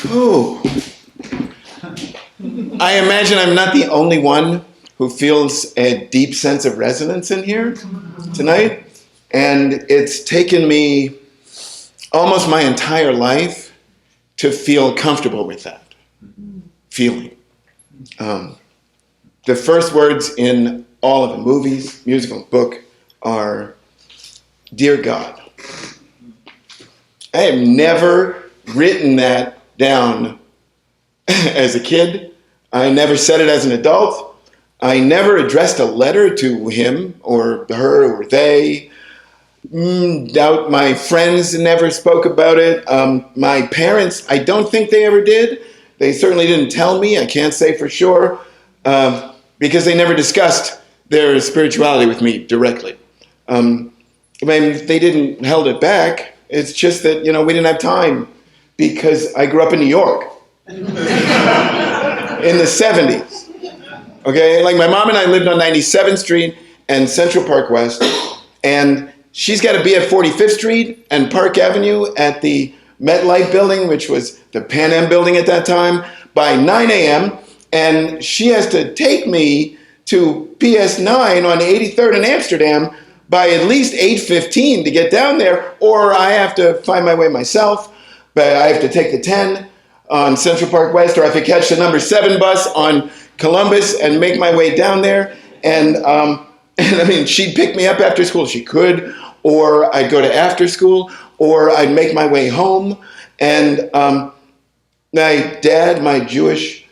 Oh, I imagine I'm not the only one who feels a deep sense of resonance in here tonight. And it's taken me almost my entire life to feel comfortable with that feeling. The first words in all of the movies, musical, book are, "Dear God." I have never written that down as a kid. I never said it as an adult. I never addressed a letter to him or her or they. Doubt my friends never spoke about it. My parents, I don't think they ever did. They certainly didn't tell me. I can't say for sure because they never discussed their spirituality with me directly. I mean, they didn't held it back. It's just that, we didn't have time because I grew up in New York in the 70s. Okay, like my mom and I lived on 97th Street and Central Park West, and she's got to be at 45th Street and Park Avenue at the MetLife building, which was the Pan Am building at that time, by 9 a.m., and she has to take me to PS9 on 83rd and Amsterdam by at least 8:15 to get down there, or I have to find my way myself, but I have to take the 10 on Central Park West, or I could catch the number 7 bus on Columbus and make my way down there. And I mean, she'd pick me up after school. She could, or I'd go to after school, or I'd make my way home. And my dad, my Jewish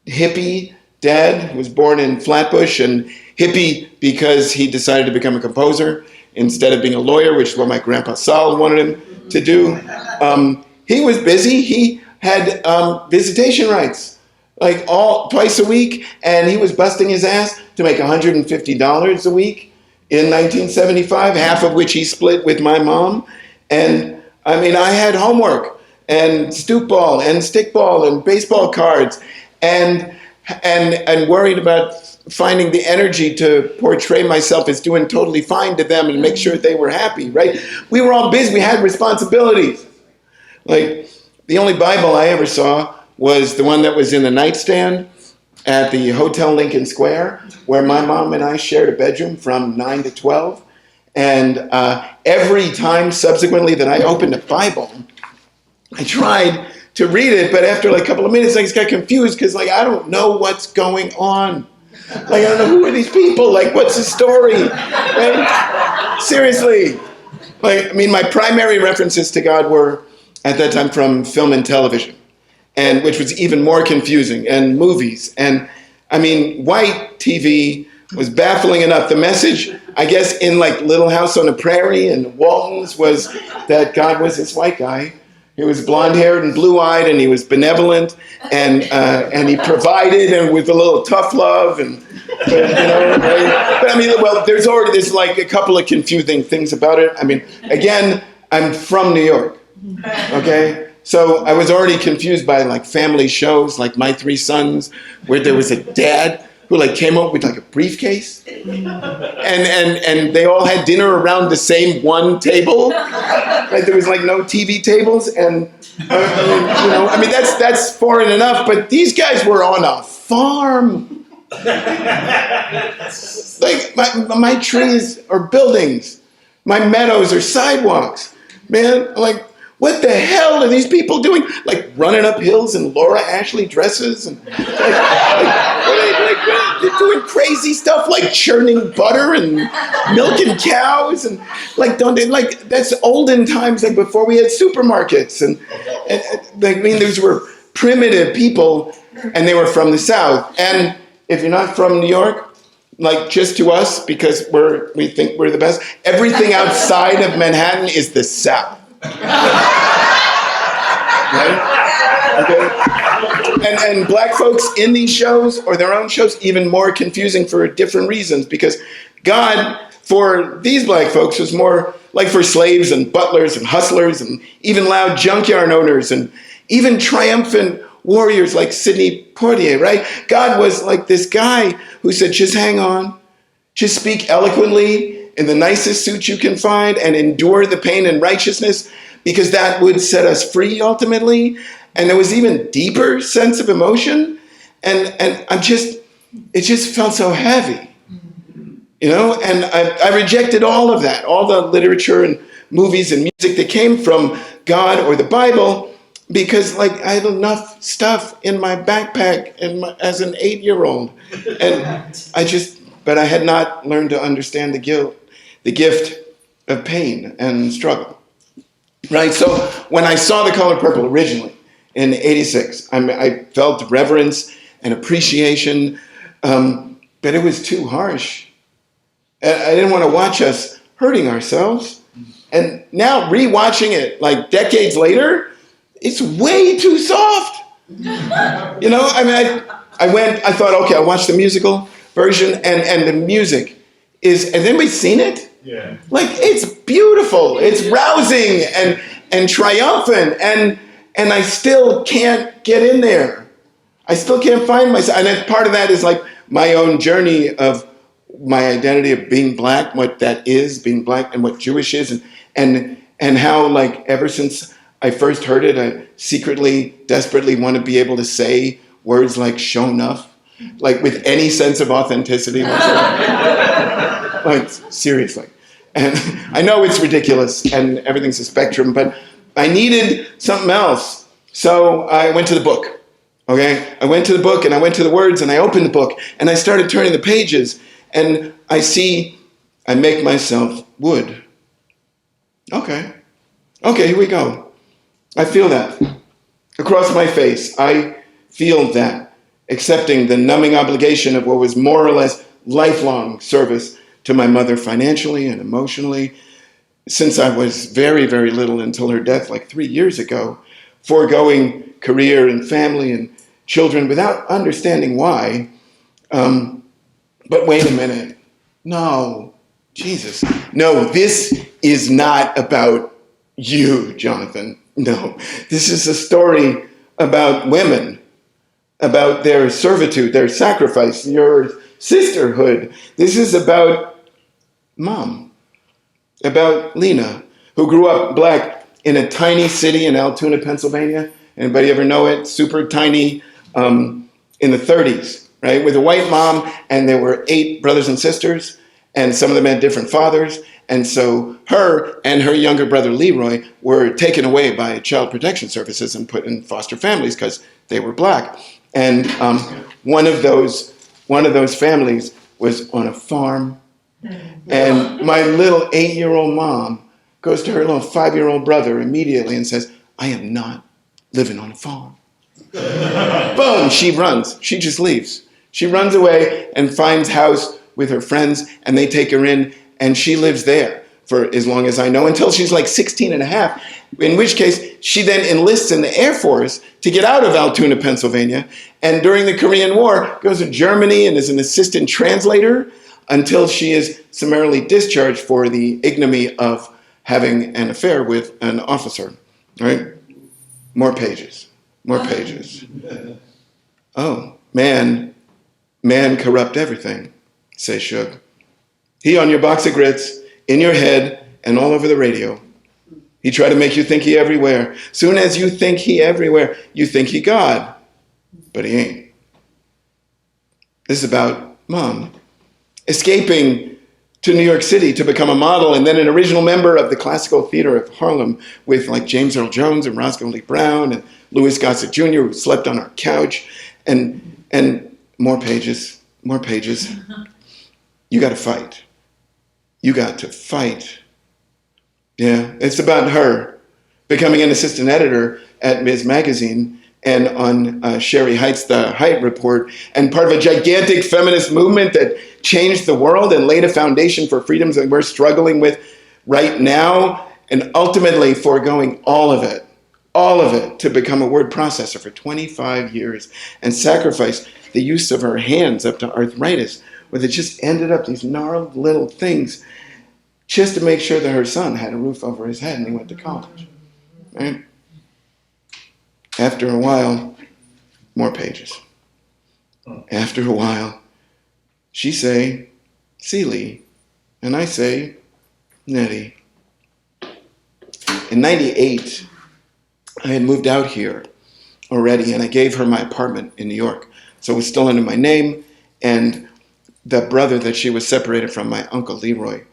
hippie dad, was born in Flatbush, and hippie because he decided to become a composer instead of being a lawyer, which is what my grandpa Saul wanted him to do. He was busy. He had visitation rights, like twice a week, and he was busting his ass to make $150 a week in 1975, half of which he split with my mom. And I mean, I had homework and stoop ball and stickball and baseball cards and worried about finding the energy to portray myself as doing totally fine to them and make sure they were happy, right? We were all busy. We had responsibilities. Like, the only Bible I ever saw was the one that was in the nightstand at the Hotel Lincoln Square, where my mom and I shared a bedroom from 9 to 12. And every time subsequently that I opened a Bible, I tried to read it, but after like a couple of minutes, I just got confused because I don't know what's going on. I don't know, who are these people? What's the story? Right? Seriously. I mean, my primary references to God were, at that time, from film and television, and which was even more confusing, and movies. And, I mean, white TV was baffling enough. The message, I guess, in Little House on the Prairie and Walton's was that God was this white guy. He was blonde-haired and blue-eyed, and he was benevolent, and he provided, and with a little tough love, and right? But I mean, well, there's a couple of confusing things about it. I mean, again, I'm from New York, okay? So I was already confused by family shows like My Three Sons, where there was a dad who came up with a briefcase, and they all had dinner around the same one table. There was no TV tables, and I mean that's foreign enough. But these guys were on a farm. My trees are buildings, my meadows are sidewalks. Man, what the hell are these people doing? Running up hills in Laura Ashley dresses, and they're doing crazy stuff like churning butter and milking cows, and that's olden times, before we had supermarkets, and I mean, these were primitive people, and they were from the South. And if you're not from New York, just to us, because we think we're the best, everything outside of Manhattan is the South. Right? Okay. And black folks in these shows, or their own shows, even more confusing for different reasons, because God, for these black folks, was more for slaves and butlers and hustlers and even loud junkyard owners and even triumphant warriors like Sidney Poitier, right? God was this guy who said, just hang on, just speak eloquently in the nicest suit you can find and endure the pain and righteousness, because that would set us free ultimately. And there was even deeper sense of emotion. And it just felt so heavy, and I rejected all of that, all the literature and movies and music that came from God or the Bible, because like I had enough stuff in my backpack as an 8-year-old. And but I had not learned to understand the gift of pain and struggle. Right, so when I saw The Color Purple originally in '86, I felt reverence and appreciation, but it was too harsh. I didn't want to watch us hurting ourselves. And now rewatching it, like decades later, it's way too soft. I thought, okay, I'll watch the musical version, and the music has anybody seen it? Yeah. Like, it's beautiful, it's rousing and triumphant, and I still can't get in there. I still can't find myself. And then part of that is like my own journey of my identity of being black, what that is, being black, and what Jewish is, and how, like, ever since I first heard it, I secretly, desperately want to be able to say words like "show enough," like with any sense of authenticity whatsoever. Like, seriously. And I know it's ridiculous and everything's a spectrum, but I needed something else. So I went to the book. Okay? I went to the book and I went to the words and I opened the book and I started turning the pages and I make myself wood. Okay, here we go. I feel that. Across my face, I feel that. Accepting the numbing obligation of what was more or less lifelong service to my mother financially and emotionally since I was very, very little until her death like 3 years ago, foregoing career and family and children without understanding why. But wait a minute. No, Jesus. No, this is not about you, Jonathan. No, this is a story about women, about their servitude, their sacrifice, your sisterhood. This is about Mom, about Lena, who grew up black in a tiny city in Altoona, Pennsylvania. Anybody ever know it? Super tiny, in the 30s, right? With a white mom, and there were 8 brothers and sisters, and some of them had different fathers. And so her and her younger brother Leroy were taken away by Child Protection Services and put in foster families because they were black. And one of those families was on a farm. And my little 8-year-old mom goes to her little 5-year-old brother immediately and says, "I am not living on a farm." Boom, she runs. She just leaves. She runs away and finds house with her friends, and they take her in, and she lives there for as long as I know, until she's like 16 and a half, in which case she then enlists in the Air Force to get out of Altoona, Pennsylvania, and during the Korean War goes to Germany and is an assistant translator until she is summarily discharged for the ignominy of having an affair with an officer. Right? More pages. Oh, man corrupt everything, says Suge. He on your box of grits, in your head, and all over the radio. He tried to make you think he everywhere. Soon as you think he everywhere, you think he God. But he ain't. This is about Mom escaping to New York City to become a model and then an original member of the Classical Theater of Harlem with like James Earl Jones and Roscoe Lee Brown and Louis Gossett Jr., who slept on our couch, and more pages. You got to fight. Yeah, it's about her becoming an assistant editor at Ms. Magazine and on Sherry Heights, the Height Report, and part of a gigantic feminist movement that changed the world and laid a foundation for freedoms that we're struggling with right now, and ultimately foregoing all of it to become a word processor for 25 years and sacrifice the use of her hands up to arthritis, where they just ended up these gnarled little things just to make sure that her son had a roof over his head and he went to college. Right? After a while, more pages. After a while, she say, Celie, and I say, Nettie. In '98, I had moved out here already, and I gave her my apartment in New York. So it was still under my name, and the brother that she was separated from, my Uncle Leroy,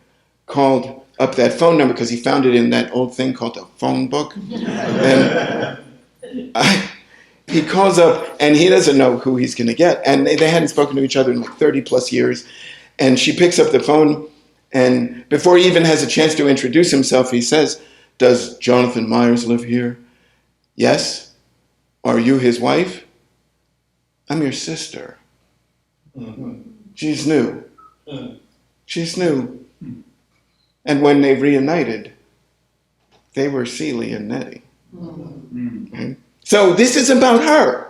called up that phone number because he found it in that old thing called a phone book. And he calls up, and he doesn't know who he's going to get. And they hadn't spoken to each other in like 30 plus years. And she picks up the phone, and before he even has a chance to introduce himself, he says, "Does Jonathan Meyers live here?" "Yes." "Are you his wife?" "I'm your sister." She's new. She's new. And when they reunited, they were Celie and Nettie. Right? So this is about her.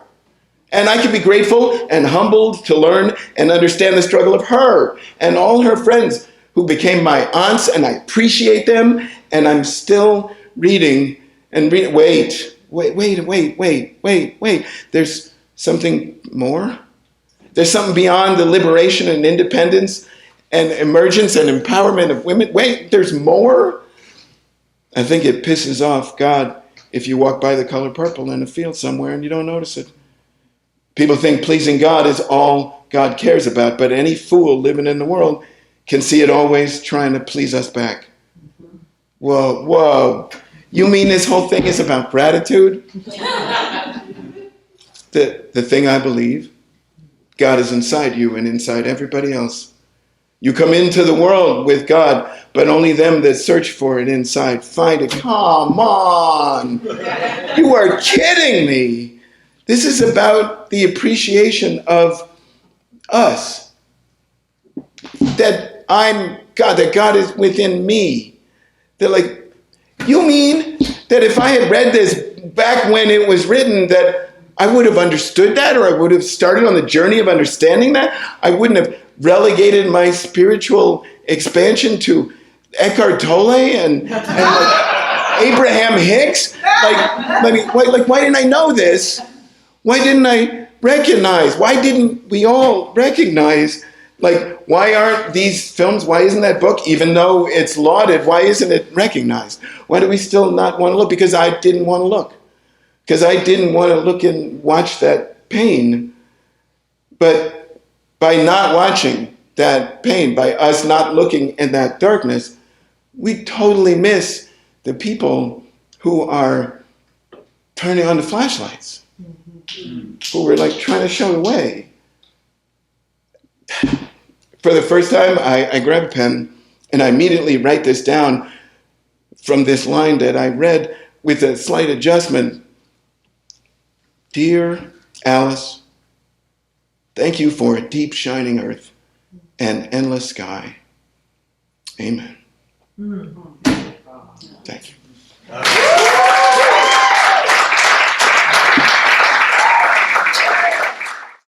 And I can be grateful and humbled to learn and understand the struggle of her and all her friends who became my aunts, and I appreciate them. And I'm still reading and reading. Wait. There's something more. There's something beyond the liberation and independence and emergence and empowerment of women. Wait, there's more? I think it pisses off God if you walk by the color purple in a field somewhere and you don't notice it. People think pleasing God is all God cares about, but any fool living in the world can see it always trying to please us back. Whoa. You mean this whole thing is about gratitude? The thing I believe, God is inside you and inside everybody else. You come into the world with God, but only them that search for it inside find it. Come on. You are kidding me. This is about the appreciation of us. That I'm God, that God is within me. They're like, you mean that if I had read this back when it was written, that I would have understood that, or I would have started on the journey of understanding that? I wouldn't have relegated my spiritual expansion to Eckhart Tolle and like Abraham Hicks? Why didn't I know this? Why didn't I recognize? Why didn't we all recognize? Like, why aren't these films, why isn't that book, even though it's lauded, why isn't it recognized? Why do we still not want to look? Because I didn't want to look. Because I didn't want to look and watch that pain. But by not watching that pain, by us not looking in that darkness, we totally miss the people who are turning on the flashlights, who were like trying to show the way. For the first time, I grab a pen and I immediately write this down from this line that I read with a slight adjustment. Dear Alice, thank you for a deep shining earth and endless sky. Amen. Thank you.